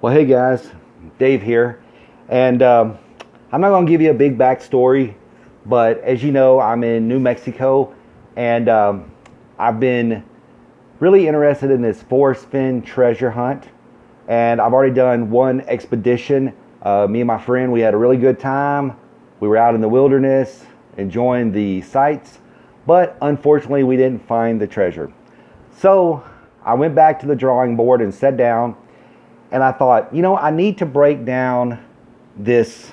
Well, hey guys, Dave here, and I'm not going to give you a big backstory, but as you know, I'm in New Mexico, and I've been really interested in this Forrest Fenn treasure hunt, and I've already done one expedition. Me and my friend, we had a really good time. We were out in the wilderness, enjoying the sights, but unfortunately, we didn't find the treasure. So I went back to the drawing board and sat down. And I thought, I need to break down this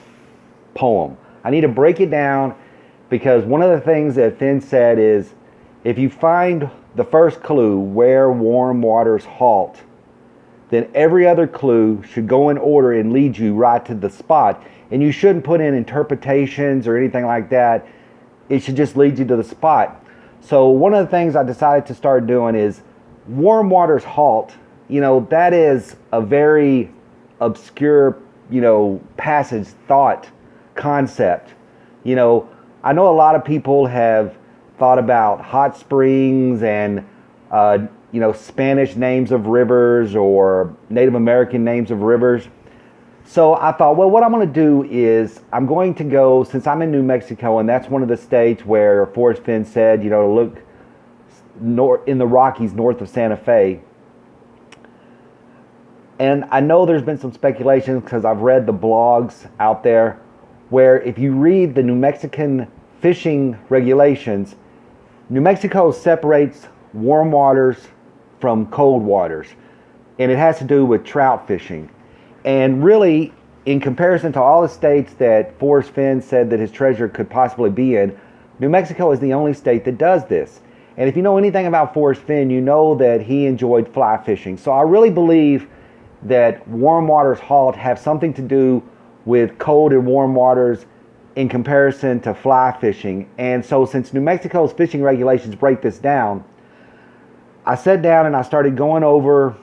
poem. I need to break it down because one of the things that Fenn said is, if you find the first clue, where warm waters halt, then every other clue should go in order and lead you right to the spot. And you shouldn't put in interpretations or anything like that. It should just lead you to the spot. So one of the things I decided to start doing is warm waters halt. That is a very obscure, passage, thought, concept. I know a lot of people have thought about hot springs and, Spanish names of rivers or Native American names of rivers. So I thought, well, what I'm going to do is I'm going to go, since I'm in New Mexico, and that's one of the states where Forrest Fenn said, to look in the Rockies north of Santa Fe. And I know there's been some speculation because I've read the blogs out there where if you read the New Mexican fishing regulations, New Mexico separates warm waters from cold waters. And it has to do with trout fishing. And really, in comparison to all the states that Forrest Fenn said that his treasure could possibly be in, New Mexico is the only state that does this. And if you know anything about Forrest Fenn, you know that he enjoyed fly fishing. So I really believe that warm waters halt have something to do with cold and warm waters in comparison to fly fishing. And so since New Mexico's fishing regulations break this down, I sat down and I started going over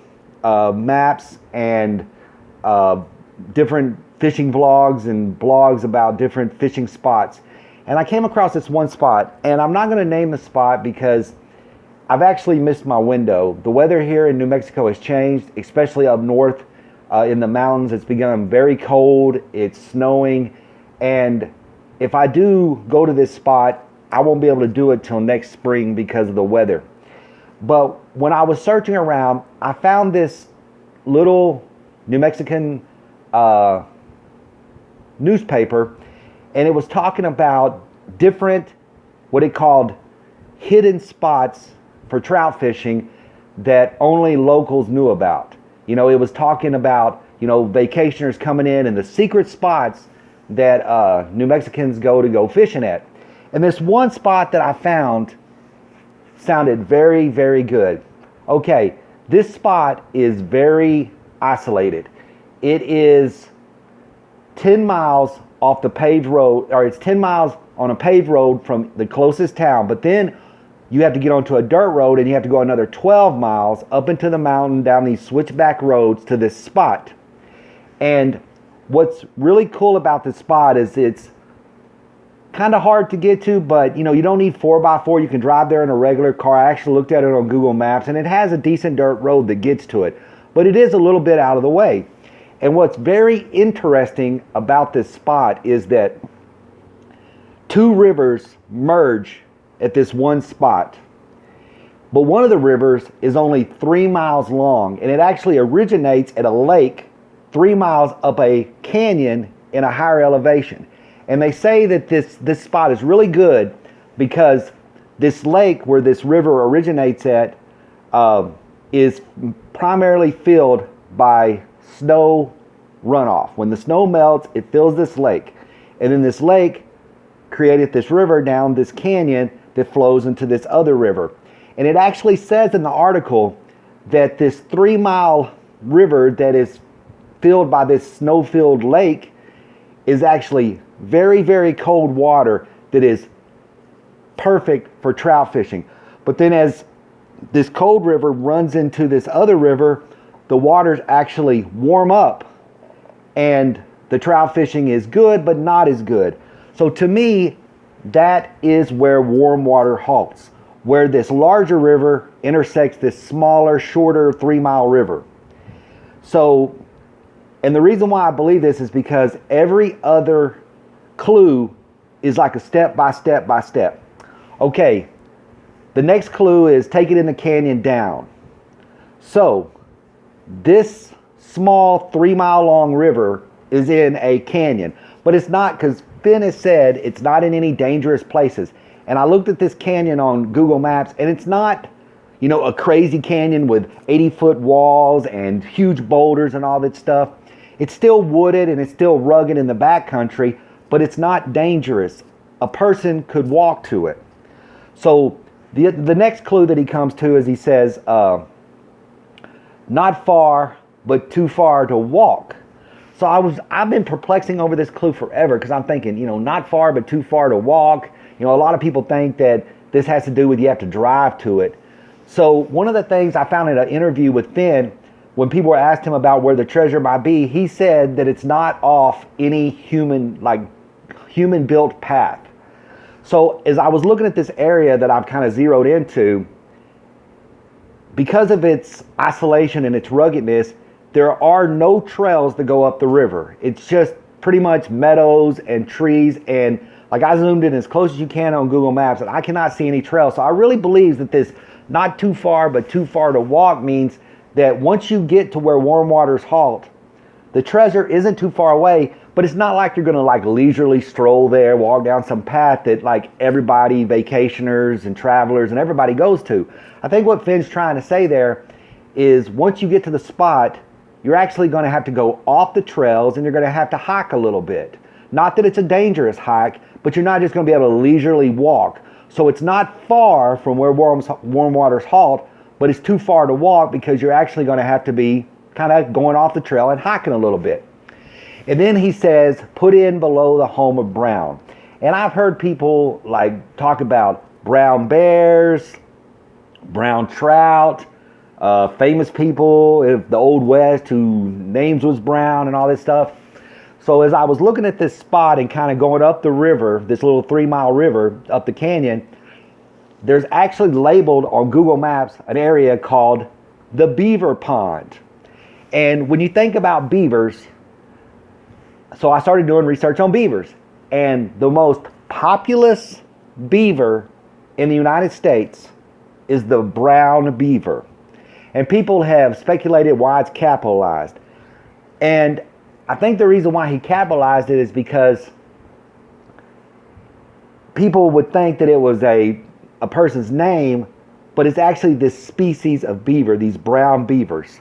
maps and different fishing vlogs and blogs about different fishing spots. And I came across this one spot, and I'm not going to name the spot because I've actually missed my window. The weather here in New Mexico has changed, especially up north in the mountains. It's become very cold, it's snowing, and if I do go to this spot, I won't be able to do it till next spring because of the weather. But when I was searching around, I found this little New Mexican newspaper, and it was talking about different, what it called hidden spots for trout fishing that only locals knew about. It was talking about, vacationers coming in and the secret spots that New Mexicans go fishing at. And this one spot that I found sounded very, very good. Okay, this spot is very isolated. It is 10 miles off the paved road, or it's 10 miles on a paved road from the closest town, but then you have to get onto a dirt road and you have to go another 12 miles up into the mountain down these switchback roads to this spot. And what's really cool about this spot is it's kind of hard to get to, but you don't need 4x4. You can drive there in a regular car. I actually looked at it on Google Maps, and it has a decent dirt road that gets to it, but it is a little bit out of the way. And what's very interesting about this spot is that two rivers merge at this one spot. But one of the rivers is only 3 miles long, and it actually originates at a lake 3 miles up a canyon in a higher elevation. And they say that this spot is really good because this lake where this river originates at is primarily filled by snow runoff. When the snow melts, it fills this lake. And then this lake created this river down this canyon that flows into this other river. And it actually says in the article that this 3 mile river that is filled by this snow-filled lake is actually very, very cold water that is perfect for trout fishing. But then as this cold river runs into this other river, the waters actually warm up and the trout fishing is good, but not as good. So to me, that is where warm water halts, where this larger river intersects this smaller, shorter 3 mile river. So And the reason why I believe this is because every other clue is like a step by step by step. Okay, the next clue is take it in the canyon down. So this small 3-mile long river is in a canyon, but it's not, because Fenn has said it's not in any dangerous places. And I looked at this canyon on Google Maps, and it's not, you know, a crazy canyon with 80-foot walls and huge boulders and all that stuff. It's still wooded and it's still rugged in the backcountry, but it's not dangerous. A person could walk to it. So the next clue that he comes to is he says, not far, but too far to walk. So I've been perplexing over this clue forever, because I'm thinking, you know, not far, but too far to walk. You know, a lot of people think that this has to do with you have to drive to it. So one of the things I found in an interview with Fenn, when people were asked him about where the treasure might be, he said that it's not off any human-built path. So as I was looking at this area that I've kind of zeroed into, because of its isolation and its ruggedness, there are no trails that go up the river. It's just pretty much meadows and trees, and like I zoomed in as close as you can on Google Maps, and I cannot see any trails. So I really believe that this not too far, but too far to walk means that once you get to where warm waters halt, the treasure isn't too far away, but it's not like you're going to like leisurely stroll there, walk down some path that like everybody, vacationers and travelers and everybody goes to. I think what Fenn's trying to say there is once you get to the spot, you're actually going to have to go off the trails and you're going to have to hike a little bit. Not that it's a dangerous hike, but you're not just going to be able to leisurely walk. So it's not far from where warm waters halt, but it's too far to walk because you're actually going to have to be kind of going off the trail and hiking a little bit. And then he says, put in below the home of brown. And I've heard people like talk about brown bears, brown trout, famous people of the Old West whose names was Brown and all this stuff. So as I was looking at this spot and kind of going up the river, this little 3-mile river up the canyon, there's actually labeled on Google Maps an area called the Beaver Pond. And when you think about beavers, so I started doing research on beavers, and the most populous beaver in the United States is the brown beaver. And people have speculated why it's capitalized. And I think the reason why he capitalized it is because people would think that it was a person's name, but it's actually this species of beaver, these brown beavers.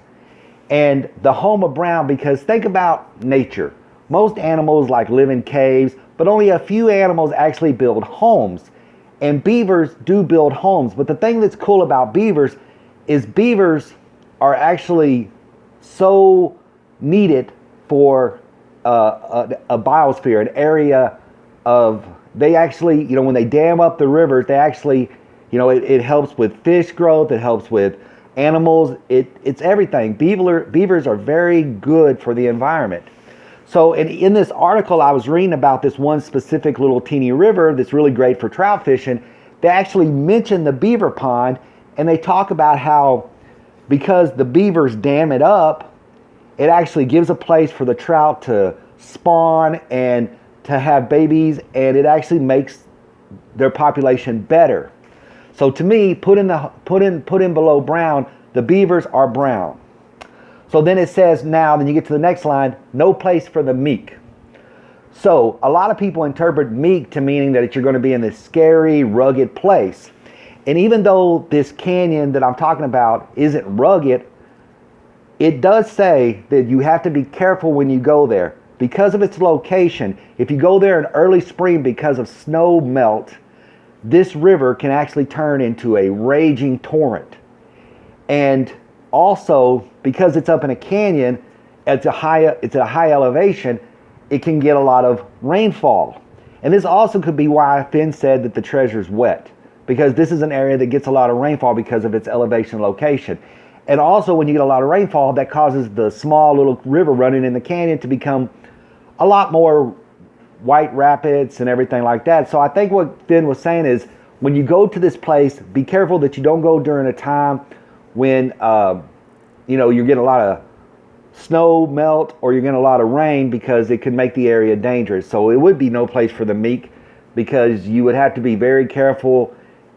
And the home of brown, because think about nature. Most animals like live in caves, but only a few animals actually build homes. And beavers do build homes. But the thing that's cool about beavers is beavers are actually so needed for a biosphere, an area of, they actually, you know, when they dam up the rivers, they actually, you know, it helps with fish growth, it helps with animals, it's everything. Beavers are very good for the environment. So in this article I was reading about this one specific little teeny river that's really great for trout fishing, they actually mention the beaver pond, and they talk about how because the beavers dam it up, it actually gives a place for the trout to spawn and to have babies, and it actually makes their population better. So to me, put in below brown, the beavers are brown. So then it says now, then you get to the next line, no place for the meek. So a lot of people interpret meek to meaning that you're going to be in this scary, rugged place. And even though this canyon that I'm talking about isn't rugged, it does say that you have to be careful when you go there. Because of its location, if you go there in early spring because of snow melt, this river can actually turn into a raging torrent. And also, because it's up in a canyon, it's at a high elevation, it can get a lot of rainfall. And this also could be why Fenn said that the treasure's wet, because this is an area that gets a lot of rainfall because of its elevation location. And also when you get a lot of rainfall, that causes the small little river running in the canyon to become a lot more white rapids and everything like that. So I think what Fenn was saying is when you go to this place, be careful that you don't go during a time when you know, you're getting a lot of snow melt or you're getting a lot of rain, because it could make the area dangerous. So it would be no place for the meek, because you would have to be very careful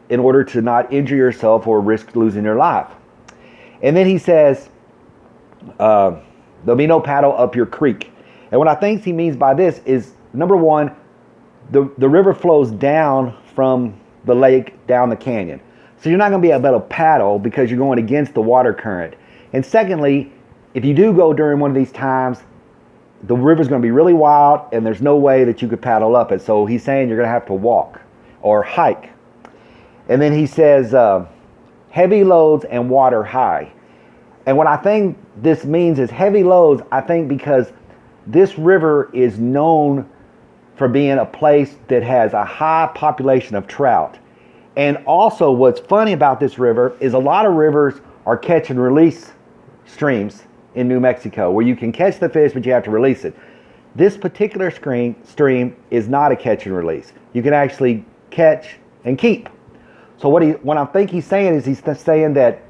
in order to not injure yourself or risk losing your life. And then he says, there'll be no paddle up your creek. And what I think he means by this is, number one, the river flows down from the lake down the canyon. So you're not going to be able to paddle because you're going against the water current. And secondly, if you do go during one of these times, the river's going to be really wild and there's no way that you could paddle up it. So he's saying you're going to have to walk or hike. And then he says, heavy loads and water high. And what I think this means is heavy loads, I think, because this river is known for being a place that has a high population of trout. And also what's funny about this river is a lot of rivers are catch and release streams in New Mexico, where you can catch the fish, but you have to release it. This particular stream is not a catch and release. You can actually catch and keep. So what I think he's saying is he's saying that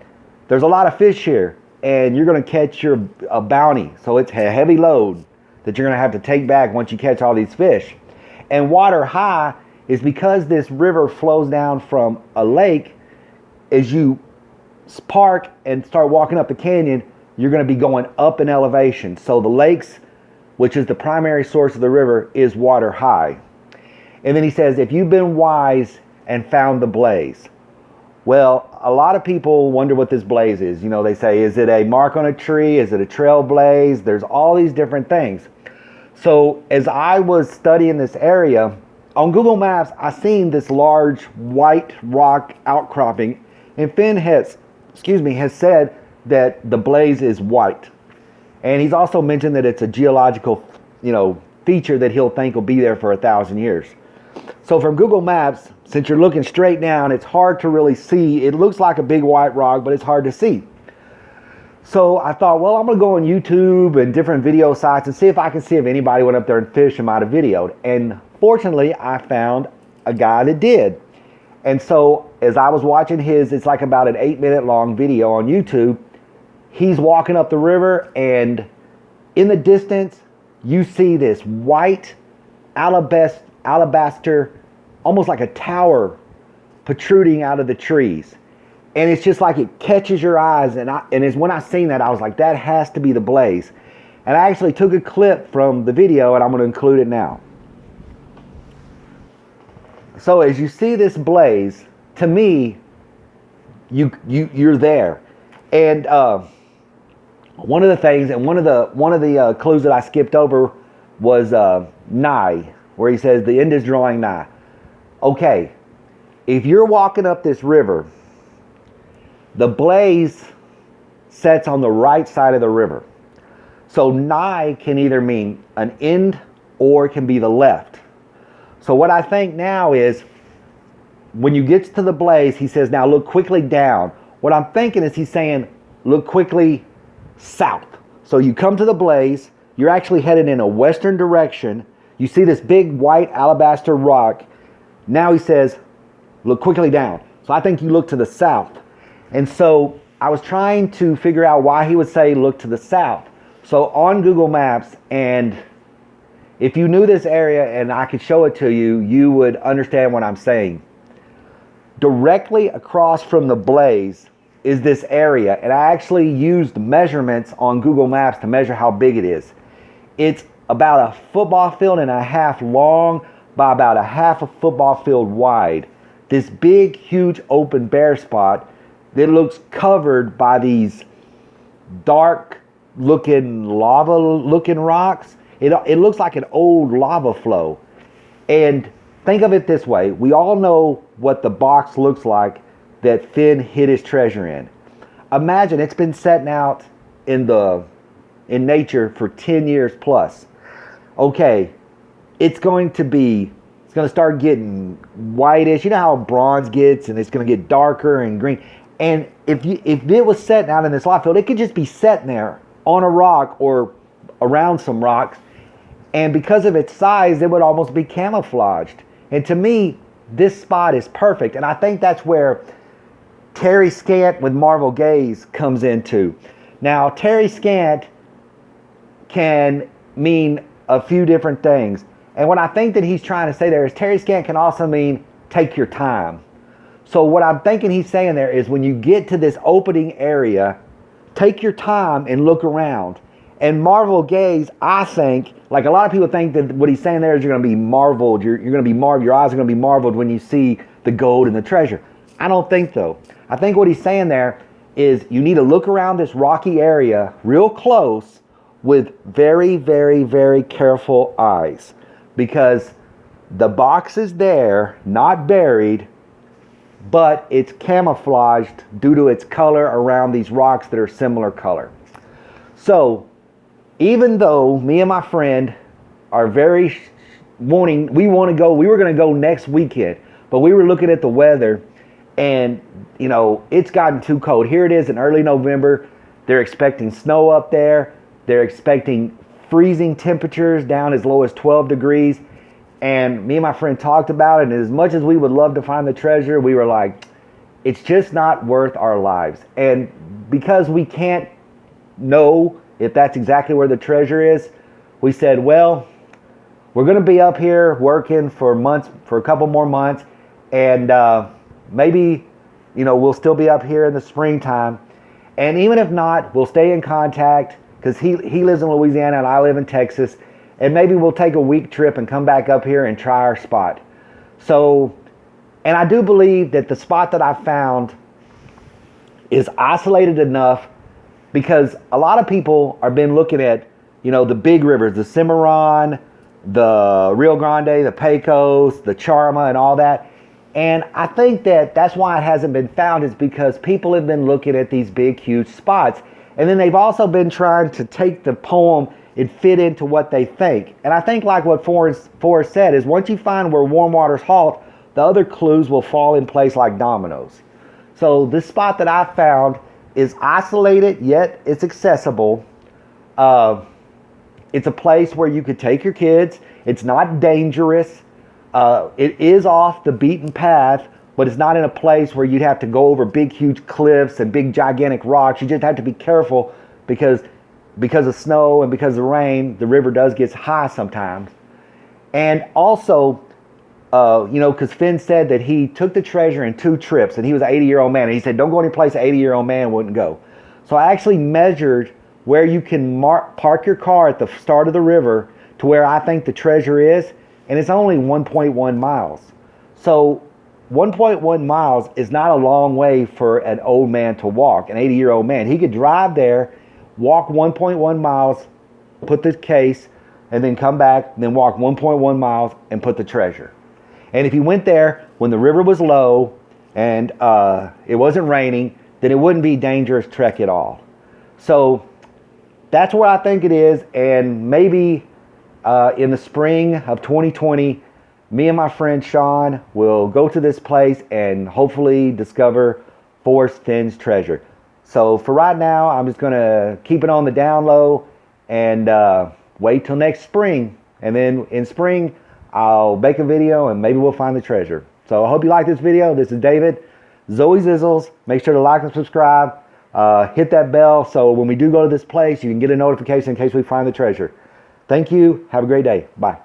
there's a lot of fish here and you're going to catch a bounty. So it's a heavy load that you're going to have to take back once you catch all these fish. And water high is because this river flows down from a lake. As you park and start walking up the canyon, you're going to be going up in elevation. So the lakes, which is the primary source of the river, is water high. And then he says, if you've been wise and found the blaze. Well, a lot of people wonder what this blaze is. You know, they say, is it a mark on a tree? Is it a trail blaze? There's all these different things. So as I was studying this area, on Google Maps, I seen this large white rock outcropping, and Fenn has said that the blaze is white. And he's also mentioned that it's a geological, feature that he'll think will be there for 1,000 years. So from Google Maps, since you're looking straight down, it's hard to really see. It looks like a big white rock, but it's hard to see. So I thought, well, I'm going to go on YouTube and different video sites and see if I can see if anybody went up there and fished and might have videoed. And fortunately, I found a guy that did. And so as I was watching his, it's like about an 8-minute long video on YouTube. He's walking up the river, and in the distance, you see this white alabaster, almost like a tower protruding out of the trees. And it's just like it catches your eyes. And it's when I seen that, I was like, that has to be the blaze. And I actually took a clip from the video, and I'm going to include it now. So as you see this blaze, to me, you're there. And one of the things, and one of the clues that I skipped over was nigh, where he says the end is drawing nigh. Okay, if you're walking up this river, the blaze sets on the right side of the river. So nigh can either mean an end or it can be the left. So what I think now is, when you get to the blaze, he says, now look quickly down. What I'm thinking is he's saying, look quickly south. So you come to the blaze, you're actually headed in a western direction. You see this big white alabaster rock. Now he says, look quickly down. So I think you look to the south. And so I was trying to figure out why he would say look to the south. So on Google Maps, and if you knew this area and I could show it to you, you would understand what I'm saying. Directly across from the blaze is this area, and I actually used measurements on Google Maps to measure how big it is. It's about a football field and a half long by about a half a football field wide. This big, huge open bare spot that looks covered by these dark looking lava looking rocks. It looks like an old lava flow. And think of it this way. We all know what the box looks like that Fenn hid his treasure in. Imagine it's been sitting out in nature for 10 years plus. Okay, it's going to start getting whitish. You know how bronze gets, and it's going to get darker and green. And if it was sitting out in this lava field, it could just be sitting there on a rock or around some rocks. And because of its size, it would almost be camouflaged. And to me, this spot is perfect. And I think that's where Terry Scant with Marvel Gaze comes into. Now, Terry Scant can mean a few different things. And what I think that he's trying to say there is tarry scant can also mean take your time. So what I'm thinking he's saying there is when you get to this opening area, take your time and look around. And marvel gaze, I think, like a lot of people think that what he's saying there is you're going to be marveled. You're going to be marveled. Your eyes are going to be marveled when you see the gold and the treasure. I don't think so. I think what he's saying there is you need to look around this rocky area real close with very, very, very careful eyes, because the box is there, not buried, but it's camouflaged due to its color around these rocks that are similar color. So even though me and my friend are very wanting, we want to go, we were going to go next weekend, but we were looking at the weather and, you know, it's gotten too cold. Here it is in early November. They're expecting snow up there. They're expecting freezing temperatures down as low as 12 degrees. And me and my friend talked about it. And as much as we would love to find the treasure, we were like, it's just not worth our lives. And because we can't know if that's exactly where the treasure is, we said, well, we're going to be up here working for months, for a couple more months. And maybe, you know, we'll still be up here in the springtime. And even if not, we'll stay in contact, because he lives in Louisiana and I live in Texas. And maybe we'll take a week trip and come back up here and try our spot. So, and I do believe that the spot that I found is isolated enough, because a lot of people have been looking at, you know, the big rivers, the Cimarron, the Rio Grande, the Pecos, the Charma, and all that. And I think that that's why it hasn't been found, is because people have been looking at these big, huge spots. And then they've also been trying to take the poem and fit into what they think. And I think like what Forrest said is once you find where warm waters halt, the other clues will fall in place like dominoes. So this spot that I found is isolated, yet it's accessible. It's a place where you could take your kids. It's not dangerous. It is off the beaten path, but it's not in a place where you'd have to go over big, huge cliffs and big, gigantic rocks. You just have to be careful because of snow and because of rain, the river does get high sometimes. And also, you know, because Fenn said that he took the treasure in 2 trips, and he was an 80-year-old man. And he said, don't go any place an 80-year-old man wouldn't go. So I actually measured where you can park your car at the start of the river to where I think the treasure is, and it's only 1.1 miles. So 1.1 miles is not a long way for an old man to walk, an 80-year-old man. He could drive there, walk 1.1 miles, put the case, and then come back, and then walk 1.1 miles and put the treasure. And if he went there when the river was low and it wasn't raining, then it wouldn't be a dangerous trek at all. So that's where I think it is. And maybe in the spring of 2020, me and my friend Sean will go to this place and hopefully discover Forrest Fenn's treasure. So for right now, I'm just going to keep it on the down low and wait till next spring. And then in spring, I'll make a video and maybe we'll find the treasure. So I hope you like this video. This is David, Zoe Zizzles. Make sure to like and subscribe. Hit that bell so when we do go to this place, you can get a notification in case we find the treasure. Thank you. Have a great day. Bye.